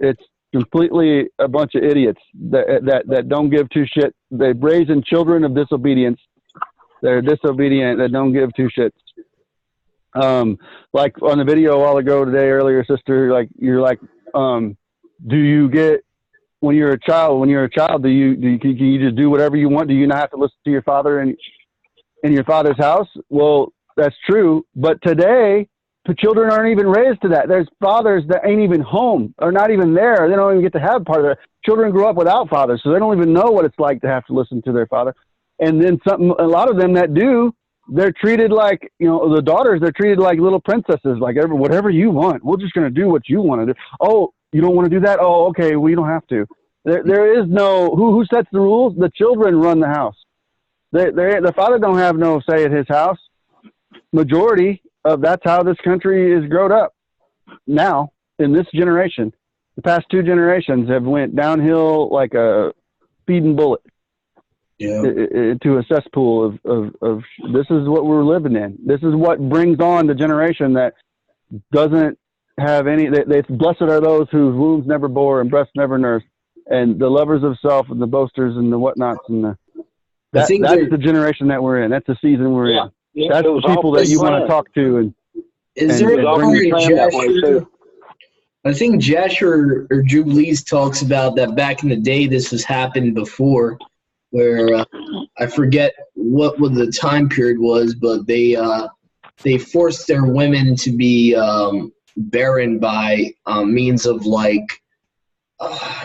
It's completely a bunch of idiots that don't give two shit. They're raising children of disobedience. They're disobedient. That don't give two shits. Like on the video a while ago today, earlier, sister, like you're like, do you get when you're a child? Do you can you just do whatever you want? Do you not have to listen to your father in your father's house? Well, that's true. But today, the children aren't even raised to that. There's fathers that ain't even home or not even there. They don't even get to have part of it. Children grow up without fathers, so they don't even know what it's like to have to listen to their father. And then a lot of them that do, they're treated like, the daughters, they're treated like little princesses, like whatever you want. We're just going to do what you want to do. Oh, you don't want to do that? Oh, okay. We don't have to. There is no, who sets the rules? The children run the house. The father don't have no say at his house. Majority of that's how this country is grown up now in this generation. The past 2 generations have went downhill like a speeding bullet. Yeah. To a cesspool of this is what we're living in. This is what brings on the generation that doesn't have any. They blessed are those whose wombs never bore and breasts never nursed, and the lovers of self and the boasters and the whatnots and that's the generation that we're in. That's the season we're in. Yeah, that's the people that you want to talk to and. Is there a I think Jasher or Jubilees talks about that back in the day. This has happened before. Where I forget what the time period was, but they forced their women to be barren by means of I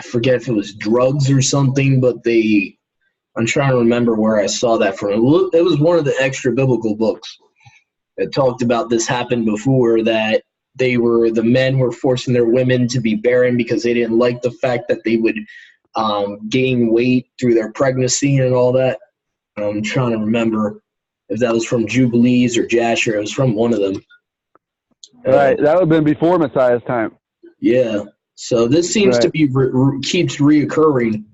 forget if it was drugs or something, but I'm trying to remember where I saw that from. It was one of the extra biblical books that talked about this happened before, that the men were forcing their women to be barren because they didn't like the fact that they would gain weight through their pregnancy and all that. I'm trying to remember if that was from Jubilees or Jasher. It was from one of them. Right, that would have been before Messiah's time. Yeah, so this seems to be keeps reoccurring.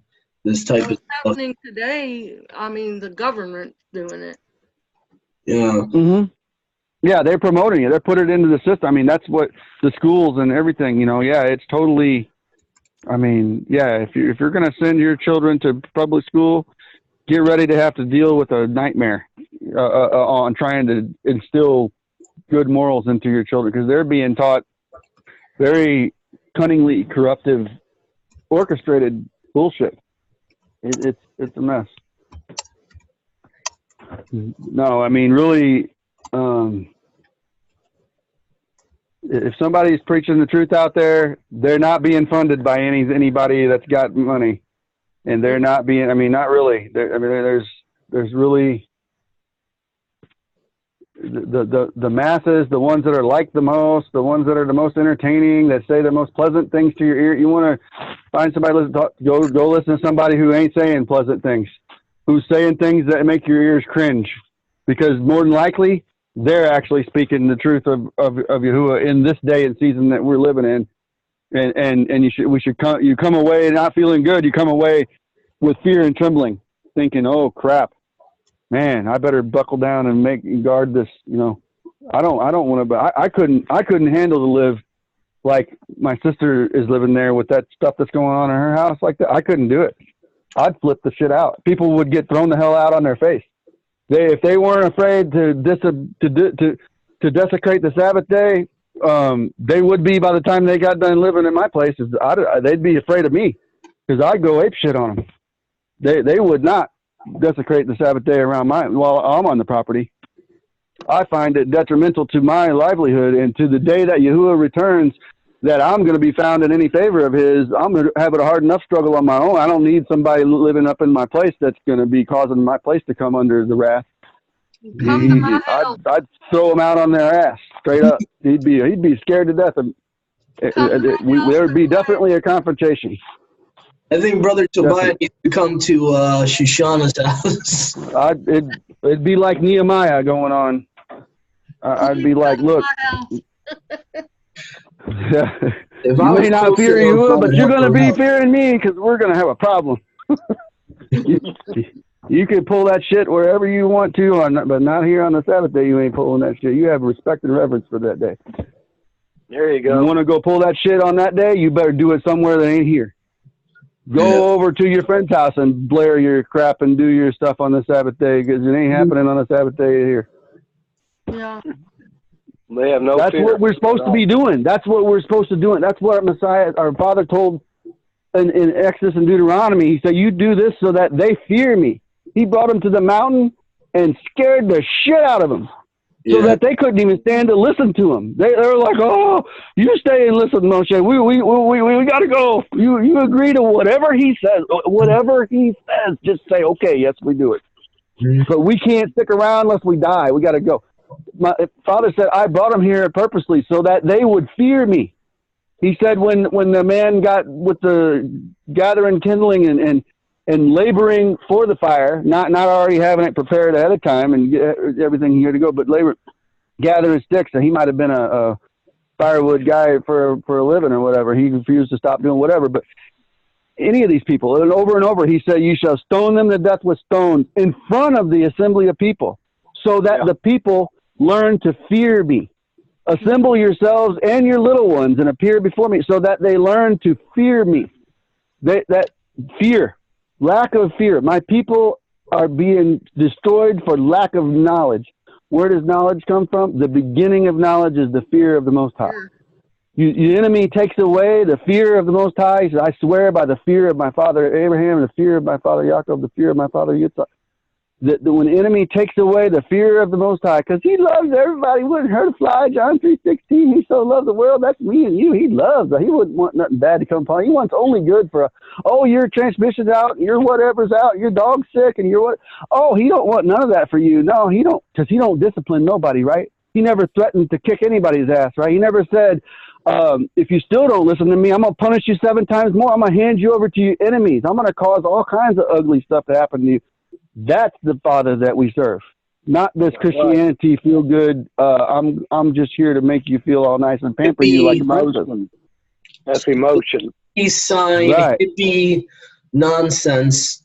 This type of stuff happening today. I mean, the government's doing it. Yeah. Mm-hmm. Yeah, they're promoting it. They're putting it into the system. I mean, that's what the schools and everything. Yeah, it's totally. I mean, yeah, if you're going to send your children to public school, get ready to have to deal with a nightmare on trying to instill good morals into your children, because they're being taught very cunningly corruptive, orchestrated bullshit. It's a mess. No, I mean, really, if somebody's preaching the truth out there, they're not being funded by anybody that's got money, and they're not being. I mean, not really. There's really the masses, the ones that are liked the most, the ones that are the most entertaining, that say the most pleasant things to your ear. You want to find somebody go listen to somebody who ain't saying pleasant things, who's saying things that make your ears cringe, because more than likely they're actually speaking the truth of Yahuwah in this day and season that we're living in. And you come away not feeling good. You come away with fear and trembling, thinking, oh crap, man, I better buckle down and guard this. I don't want to, but I couldn't handle to live like my sister is living there with that stuff that's going on in her house like that. I couldn't do it. I'd flip the shit out. People would get thrown the hell out on their face. If they weren't afraid to desecrate the Sabbath day, they would be by the time they got done living in my place. They'd be afraid of me, because I'd go ape shit on them. They would not desecrate the Sabbath day around while I'm on the property. I find it detrimental to my livelihood, and to the day that Yahuwah returns, that I'm going to be found in any favor of his. I'm going to have a hard enough struggle on my own. I don't need somebody living up in my place that's going to be causing my place to come under the wrath. I'd throw him out on their ass straight up. He'd be scared to death. There would be definitely a confrontation. I think Brother Tobiah needs to come to Shoshana's house. It'd be like Nehemiah going on. I'd be like, look. Yeah. You may not fear you, but you're going to be fearing me, because we're going to have a problem. You can pull that shit wherever you want to, but not here on the Sabbath day. You ain't pulling that shit. You have respect and reverence for that day. There you You go. want to go pull that shit on that day? You better do it somewhere that ain't here. Go over to your friend's house and blare your crap and do your stuff on the Sabbath day, because it ain't happening on the Sabbath day here. Yeah. They have no That's fear what we're supposed to be doing. That's what we're supposed to do. That's what Messiah, our Father, told in Exodus and Deuteronomy. He said, you do this so that they fear me. He brought them to the mountain and scared the shit out of them, so that they couldn't even stand to listen to him. They were like, "Oh, you stay and listen, Moshe. We got to go. You agree to whatever he says. Whatever he says, just say, okay, yes, we do it. But we can't stick around unless we die. We got to go." My Father said, I brought them here purposely so that they would fear me. He said when the man got with the gathering kindling and laboring for the fire, not already having it prepared ahead of time and get everything here to go, but gathering sticks. And he might have been a firewood guy for a living or whatever. He refused to stop doing whatever. But any of these people, and over, he said, you shall stone them to death with stones in front of the assembly of people, so that the people learn to fear me. Assemble yourselves and your little ones and appear before me, so that they learn to fear me. That fear, lack of fear. My people are being destroyed for lack of knowledge. Where does knowledge come from? The beginning of knowledge is the fear of the Most High. The enemy takes away the fear of the Most High. He says, I swear by the fear of my father Abraham, the fear of my father Jacob, the fear of my father Yitzhak. When the enemy takes away the fear of the Most High, because he loves everybody, he wouldn't hurt a fly. John 3:16, he so loves the world. That's me and you. He loves. He wouldn't want nothing bad to come upon. He wants only good for your transmission's out, your whatever's out, your dog's sick, and your what? Oh, he don't want none of that for you. No, he don't, because he don't discipline nobody, right? He never threatened to kick anybody's ass, right? He never said, if you still don't listen to me, I'm going to punish you 7 times more. I'm going to hand you over to your enemies. I'm going to cause all kinds of ugly stuff to happen to you. That's the Father that we serve, not this Christianity feel good. I'm just here to make you feel all nice and pamper you like Moses. That's emotion. Peace sign, hippie nonsense.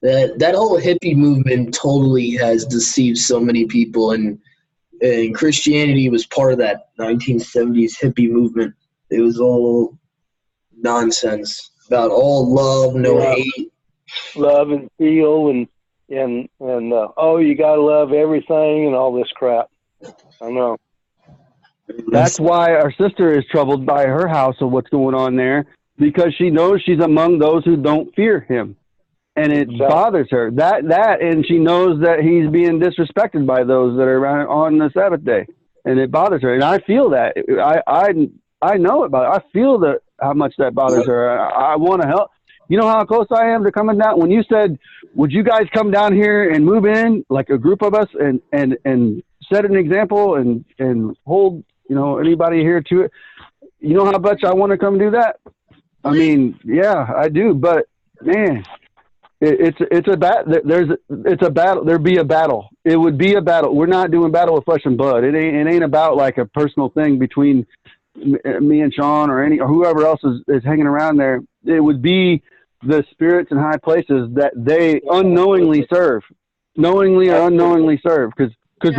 That whole hippie movement totally has deceived so many people, and Christianity was part of that 1970s hippie movement. It was all nonsense about all love, no hate, love and feel and you gotta love everything and all this crap. I know. That's why our sister is troubled by her house of what's going on there, because she knows she's among those who don't fear him, and it bothers her. And she knows that he's being disrespected by those that are around on the Sabbath day, and it bothers her. And I feel that. I know about it. I feel that how much that bothers her. I want to help. You know how close I am to coming down? When you said, would you guys come down here and move in, like a group of us, and set an example and hold, anybody here to it? You know how much I want to come do that? I mean, yeah, I do. But, man, it's a battle. There'd be a battle. It would be a battle. We're not doing battle with flesh and blood. It ain't about like a personal thing between me and Sean or whoever else is hanging around there. It would be the spirits in high places that they unknowingly serve, knowingly or unknowingly serve, because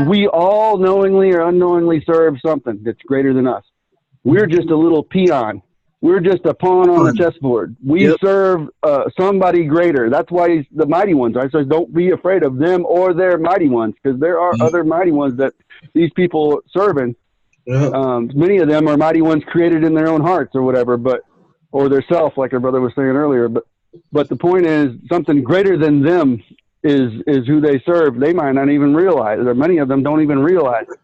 we all knowingly or unknowingly serve something that's greater than us. We're just a little peon. We're just a pawn on the chessboard. We serve somebody greater. That's why he's the mighty ones. I says, don't be afraid of them or their mighty ones, because there are other mighty ones that these people serving. Many of them are mighty ones created in their own hearts or whatever, or their self, like our brother was saying earlier. But the point is, something greater than them is who they serve. They might not even realize it, or many of them don't even realize it.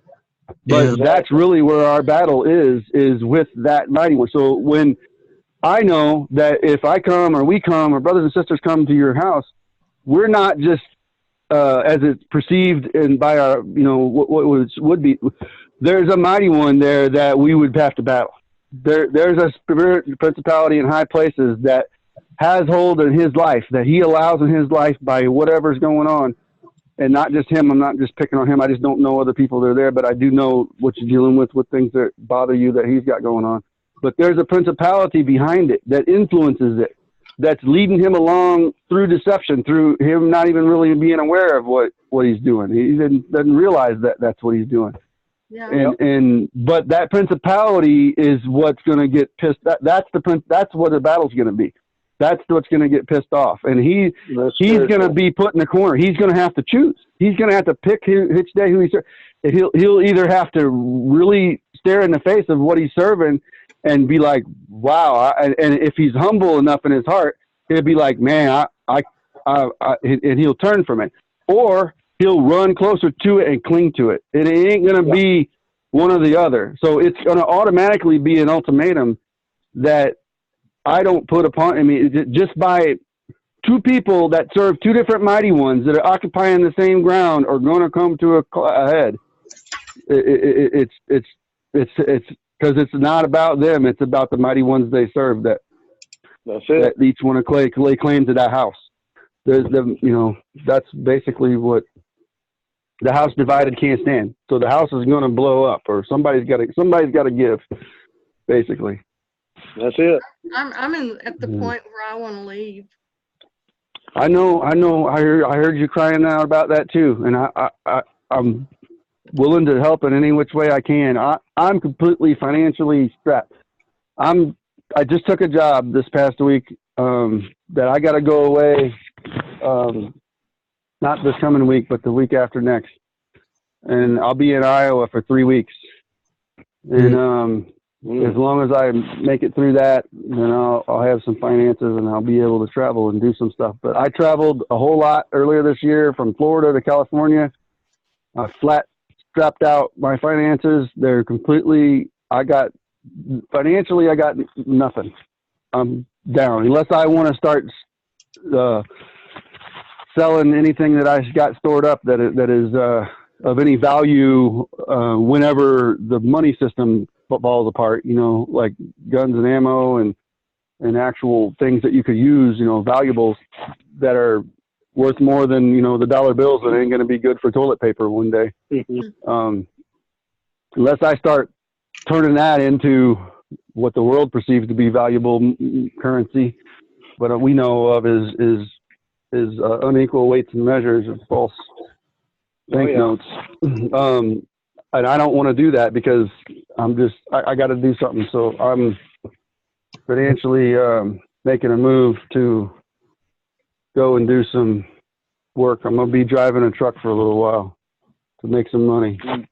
But that's really where our battle is with that mighty one. So when I know that if I come or we come or brothers and sisters come to your house, we're not just as it's perceived and by our, what would be. There's a mighty one there that we would have to battle. There's a spirit principality in high places that has hold in his life, that he allows in his life by whatever's going on. And not just him. I'm not just picking on him. I just don't know other people that are there, but I do know what you're dealing with things that bother you that he's got going on. But there's a principality behind it that influences it, that's leading him along through deception, through him not even really being aware of what he's doing. He doesn't realize that that's what he's doing. Yeah. But that principality is what's going to get pissed. That's what the battle's going to be. That's what's going to get pissed off, and he's going to be put in the corner. He's going to have to choose. He's going to have to pick which day who he's serving. He'll either have to really stare in the face of what he's serving and be like, wow. And if he's humble enough in his heart, he'll be like, man, and he'll turn from it, or he'll run closer to it and cling to it. It ain't going to be one or the other. So it's going to automatically be an ultimatum that I don't put upon. I mean, just by two people that serve two different mighty ones that are occupying the same ground are going to come to a head. It's because it's not about them. It's about the mighty ones they serve that each want to lay claim to that house. That's basically what the house divided can't stand. So the house is going to blow up, or somebody's got to give, basically. That's it. I'm at the point where I want to leave. I know. I heard you crying out about that too, and I'm willing to help in any which way I can. I'm completely financially strapped. I just took a job this past week that I got to go away. Not this coming week, but the week after next, and I'll be in Iowa for 3 weeks. And as long as I make it through that, then I'll have some finances and I'll be able to travel and do some stuff. But I traveled a whole lot earlier this year from Florida to California. I flat strapped out my finances. They're completely, financially, I got nothing. I'm down. Unless I want to start selling anything that I got stored up that is of any value whenever the money system falls apart, like guns and ammo and actual things that you could use, valuables that are worth more than, the dollar bills that ain't going to be good for toilet paper one day. Unless I start turning that into what the world perceives to be valuable currency, what we know of is unequal weights and measures of false banknotes. And I don't want to do that because I got to do something. So I'm financially making a move to go and do some work. I'm going to be driving a truck for a little while to make some money. But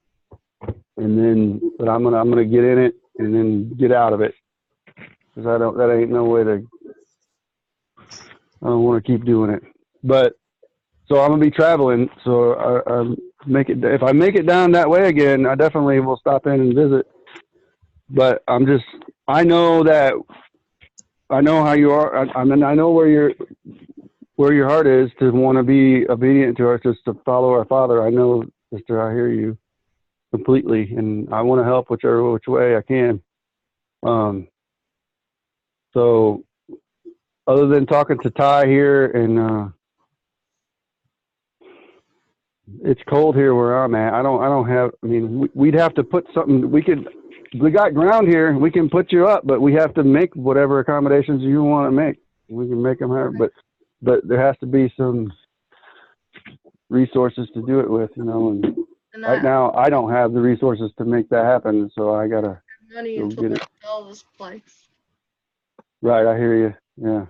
I'm going to get in it and then get out of it. Cause that ain't no way to, I don't want to keep doing it. But so I'm going to be traveling. So if I make it down that way again, I definitely will stop in and visit. But I know how you are. I know where your heart is to want to be obedient to us, just to follow our Father. I know, sister, I hear you completely, and I want to help which way I can. So other than talking to Ty here, and it's cold here where I'm at. I don't have, we'd have to put something, we got ground here, we can put you up, but we have to make whatever accommodations you want to make. We can make them here, but there has to be some resources to do it with, and right now I don't have the resources to make that happen, so I gotta money go until get they sell this place. Right, I hear you. Yeah.